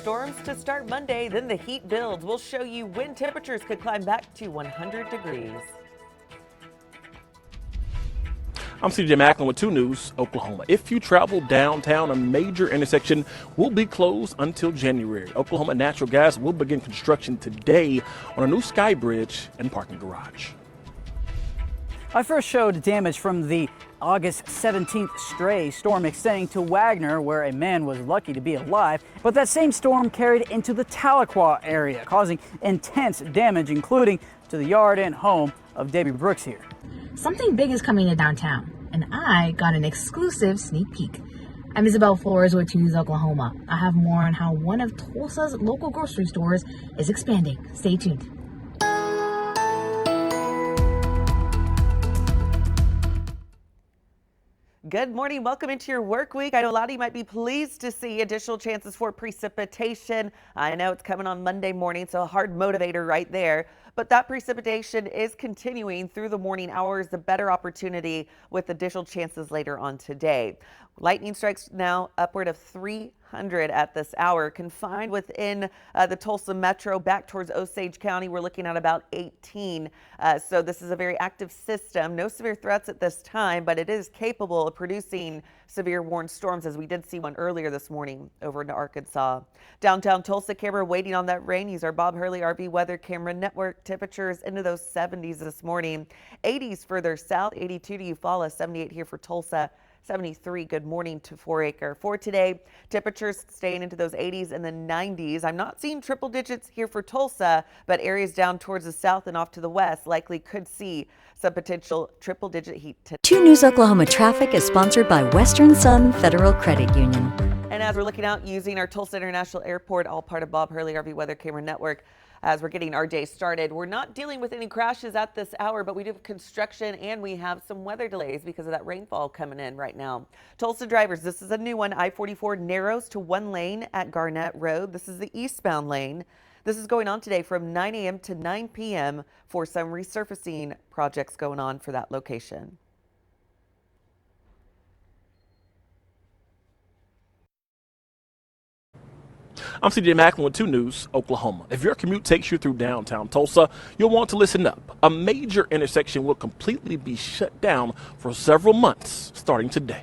Storms to start Monday, then the heat builds. We'll show you when temperatures could climb back to 100 degrees. I'm CJ Macklin with 2 News, Oklahoma. If you travel downtown, a major intersection will be closed until January. Oklahoma Natural Gas will begin construction today on a new sky bridge and parking garage. I first showed damage from the August 17th stray storm extending to Wagner, where a man was lucky to be alive. But that same storm carried into the Tahlequah area, causing intense damage, including to the yard and home of Debbie Brooks here. Something big is coming to downtown, and I got an exclusive sneak peek. I'm Isabel Flores with 2 News Oklahoma. I have more on how one of Tulsa's local grocery stores is expanding. Stay tuned. Good morning. Welcome into your work week. I know a lot of you might be pleased to see additional chances for precipitation. I know it's coming on Monday morning, so a hard motivator right there. But that precipitation is continuing through the morning hours, the better opportunity with additional chances later on today. Lightning strikes now upward of 300 at this hour. Confined within the Tulsa metro back towards Osage County, we're looking at about 18. So this is a very active system. No severe threats at this time, but it is capable of producing severe warned storms, as we did see one earlier this morning over into Arkansas. Downtown Tulsa camera waiting on that rain. Use our Bob Hurley RV weather camera network. Temperatures into those 70s this morning. 80s further south, 82 to Eufaula, 78 here for Tulsa. 73, good morning to 4 Acre. For today, temperatures staying into those 80s and the 90s. I'm not seeing triple digits here for Tulsa, but areas down towards the south and off to the west likely could see some potential triple digit heat today. 2 News Oklahoma traffic is sponsored by Western Sun Federal Credit Union. And as we're looking out using our Tulsa International Airport, all part of Bob Hurley RV Weather Camera Network, as we're getting our day started. We're not dealing with any crashes at this hour, but we do have construction and we have some weather delays because of that rainfall coming in right now. Tulsa drivers, this is a new one. I-44 narrows to 1 lane at Garnett Road. This is the eastbound lane. This is going on today from 9 a.m. to 9 p.m. for some resurfacing projects going on for that location. I'm CJ Macklin with 2 News, Oklahoma. If your commute takes you through downtown Tulsa, you'll want to listen up. A major intersection will completely be shut down for several months starting today.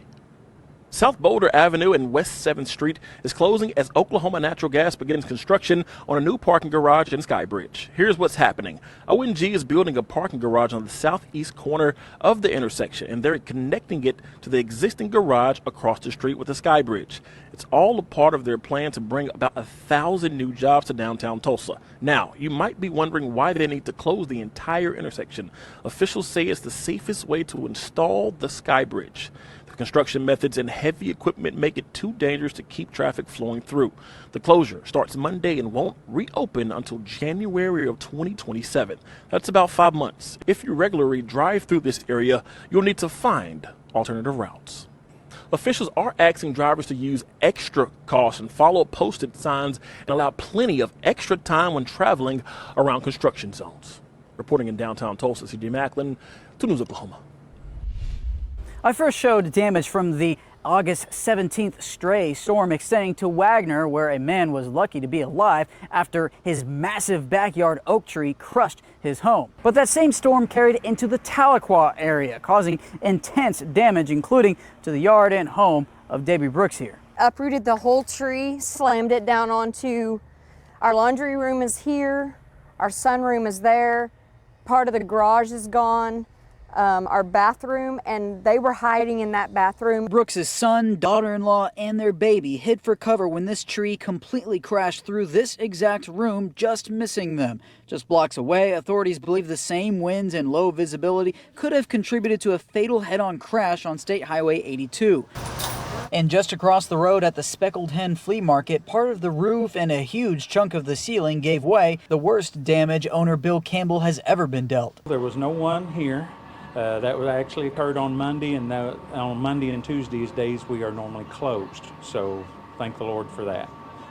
South Boulder Avenue and West 7th Street is closing as Oklahoma Natural Gas begins construction on a new parking garage and sky bridge. Here's what's happening. ONG is building a parking garage on the southeast corner of the intersection, and they're connecting it to the existing garage across the street with a sky bridge. It's all a part of their plan to bring about 1,000 new jobs to downtown Tulsa. Now, you might be wondering why they need to close the entire intersection. Officials say it's the safest way to install the sky bridge. Construction methods and heavy equipment make it too dangerous to keep traffic flowing through. The closure starts Monday and won't reopen until January of 2027. That's about 5 months. If you regularly drive through this area, you'll need to find alternative routes. Officials are asking drivers to use extra caution, follow posted signs, and allow plenty of extra time when traveling around construction zones. Reporting in downtown Tulsa, CJ Macklin, 2 News Oklahoma. I first showed damage from the August 17th stray storm extending to Wagner, where a man was lucky to be alive after his massive backyard oak tree crushed his home. But that same storm carried into the Tahlequah area, causing intense damage, including to the yard and home of Debbie Brooks here. Uprooted the whole tree, slammed it down onto our laundry room is here, our sunroom is there, part of the garage is gone. Our bathroom, and they were hiding in that bathroom. Brooks' son, daughter-in-law, and their baby hid for cover when this tree completely crashed through this exact room, just missing them. Just blocks away, authorities believe the same winds and low visibility could have contributed to a fatal head-on crash on State Highway 82. And just across the road at the Speckled Hen Flea Market, part of the roof and a huge chunk of the ceiling gave way. The worst damage owner Bill Campbell has ever been dealt. There was no one here. That was actually occurred on Monday, and on Monday and Tuesdays days we are normally closed. So thank the Lord for that.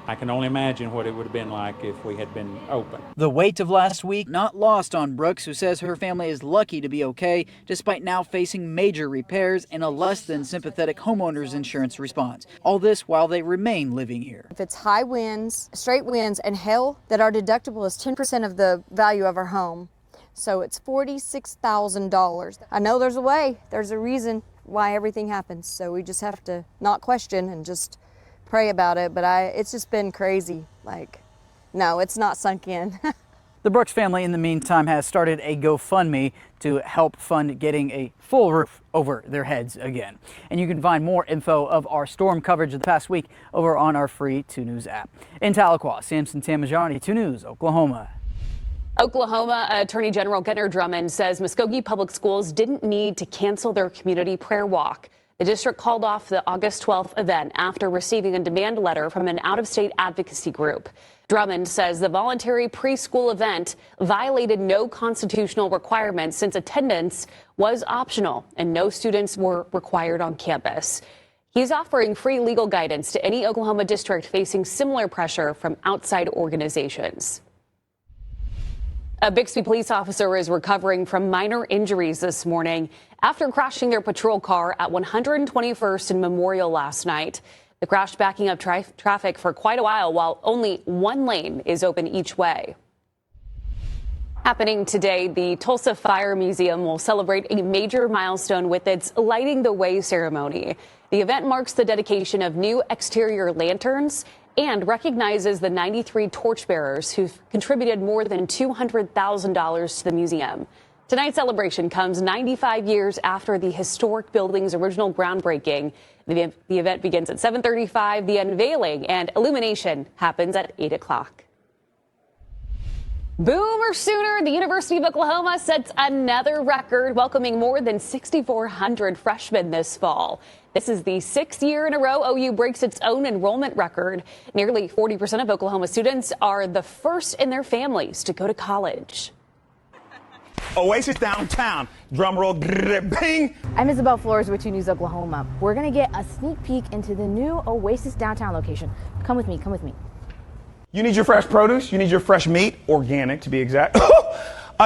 I can only imagine what it would have been like if we had been open. The weight of last week not lost on Brooks, who says her family is lucky to be okay, despite now facing major repairs and a less than sympathetic homeowners insurance response. All this while they remain living here. If it's high winds, straight winds, and hail, that our deductible is 10% of the value of our home. So it's $46,000. I know there's a way, there's a reason why everything happens. So we just have to not question and just pray about it. But it's just been crazy. Like, no, it's not sunk in. The Brooks family, in the meantime, has started a GoFundMe to help fund getting a full roof over their heads again. And you can find more info of our storm coverage of the past week over on our free 2 News app. In Tahlequah, Samson Tamajani, 2 News, Oklahoma. Oklahoma Attorney General Gunnar Drummond says Muskogee Public Schools didn't need to cancel their community prayer walk. The district called off the August 12th event after receiving a demand letter from an out-of-state advocacy group. Drummond says the voluntary preschool event violated no constitutional requirements since attendance was optional and no students were required on campus. He's offering free legal guidance to any Oklahoma district facing similar pressure from outside organizations. A Bixby police officer is recovering from minor injuries this morning after crashing their patrol car at 121st and Memorial last night. The crash backing up traffic for quite a while only one lane is open each way. Happening today, the Tulsa Fire Museum will celebrate a major milestone with its Lighting the Way ceremony. The event marks the dedication of new exterior lanterns and recognizes the 93 torchbearers who've contributed more than $200,000 to the museum. Tonight's celebration comes 95 years after the historic building's original groundbreaking. The event begins at 7:35. The unveiling and illumination happens at 8 o'clock. Boomer Sooner, the University of Oklahoma sets another record, welcoming more than 6,400 freshmen this fall. This is the 6th year in a row OU breaks its own enrollment record. Nearly 40% of Oklahoma students are the first in their families to go to college. Oasis downtown. Drum roll, bing. I'm Isabel Flores with 2 News Oklahoma. We're going to get a sneak peek into the new Oasis downtown location. Come with me, come with me. You need your fresh produce. You need your fresh meat, organic to be exact.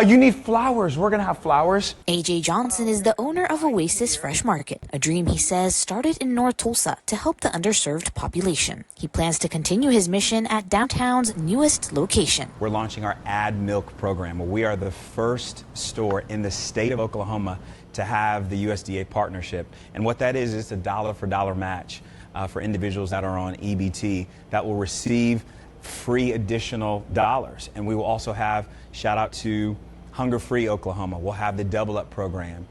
You need flowers. We're going to have flowers. AJ Johnson is the owner of Oasis Fresh Market, a dream he says started in North Tulsa to help the underserved population. He plans to continue his mission at downtown's newest location. We're launching our Add Milk program. We are the first store in the state of Oklahoma to have the USDA partnership. And what that is, it's a dollar-for-dollar match for individuals that are on EBT that will receive free additional dollars. And we will also have, shout out to Hunger Free Oklahoma, we'll have the Double Up program.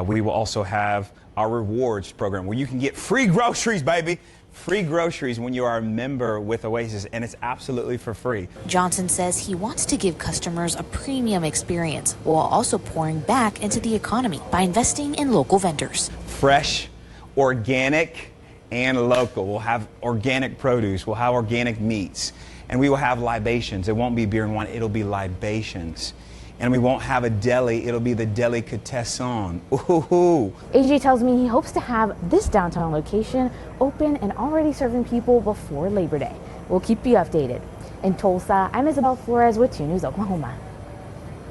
We will also have our rewards program where you can get free groceries, baby. Free groceries when you are a member with Oasis, and it's absolutely for free. Johnson says he wants to give customers a premium experience while also pouring back into the economy by investing in local vendors. Fresh, organic, and local. We'll have organic produce, we'll have organic meats, and we will have libations. It won't be beer and wine, it'll be libations. And we won't have a deli, it'll be the delicatessen. Ooh. AJ tells me he hopes to have this downtown location open and already serving people before Labor Day. We'll keep you updated. In Tulsa, I'm Isabel Flores with 2 News Oklahoma.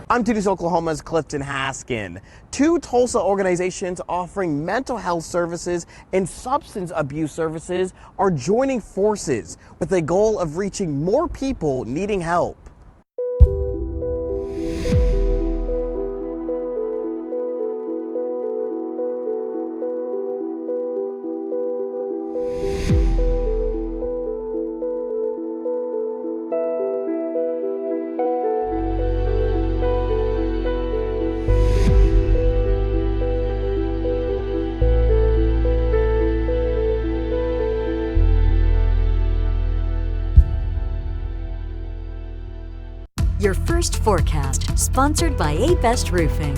I'm 2 News Oklahoma's Clifton Haskin. 2 Tulsa organizations offering mental health services and substance abuse services are joining forces with the goal of reaching more people needing help. Your first forecast, sponsored by A Best Roofing.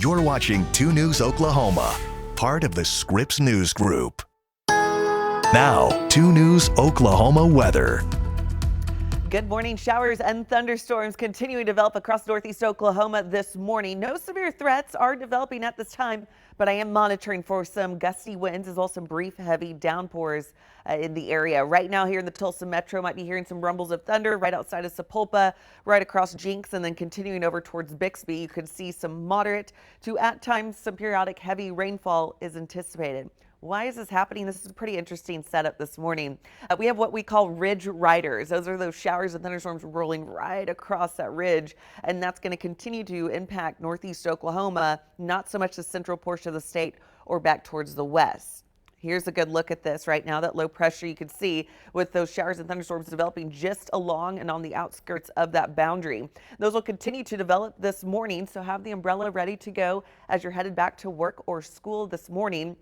You're watching 2 News Oklahoma, part of the Scripps News Group. Now, 2 News Oklahoma weather. Good morning. Showers and thunderstorms continuing to develop across northeast Oklahoma this morning. No severe threats are developing at this time, but I am monitoring for some gusty winds as well as some brief heavy downpours in the area. Right now here in the Tulsa metro, might be hearing some rumbles of thunder right outside of Sapulpa, right across Jinx, and then continuing over towards Bixby. You could see some moderate to at times some periodic heavy rainfall is anticipated. Why is this happening? This is a pretty interesting setup this morning. We have what we call ridge riders. Those are those showers and thunderstorms rolling right across that ridge, and that's going to continue to impact northeast Oklahoma, not so much the central portion of the state or back towards the west. Here's a good look at this right now. That low pressure you can see with those showers and thunderstorms developing just along and on the outskirts of that boundary. Those will continue to develop this morning, so have the umbrella ready to go as you're headed back to work or school this morning.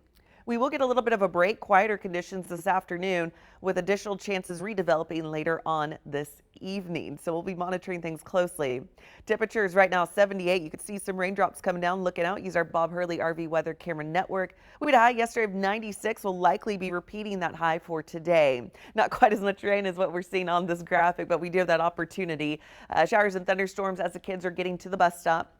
We will get a little bit of a break, quieter conditions this afternoon with additional chances redeveloping later on this evening. So we'll be monitoring things closely. Temperatures right now 78. You can see some raindrops coming down. Looking out, use our Bob Hurley RV Weather Camera Network. We had a high yesterday of 96. We'll likely be repeating that high for today. Not quite as much rain as what we're seeing on this graphic, but we do have that opportunity. Showers and thunderstorms as the kids are getting to the bus stop.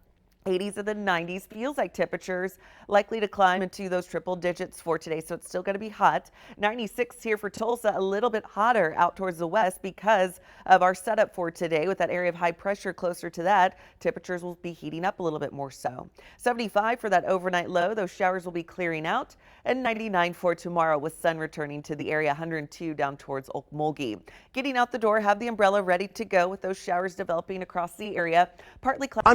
80s and the 90s. Feels like temperatures likely to climb into those triple digits for today, so it's still going to be hot. 96 here for Tulsa, a little bit hotter out towards the west because of our setup for today with that area of high pressure closer to that. Temperatures will be heating up a little bit more so. 75 for that overnight low. Those showers will be clearing out, and 99 for tomorrow with sun returning to the area. 102 down towards Okmulgee. Getting out the door, have the umbrella ready to go with those showers developing across the area. Partly cloudy.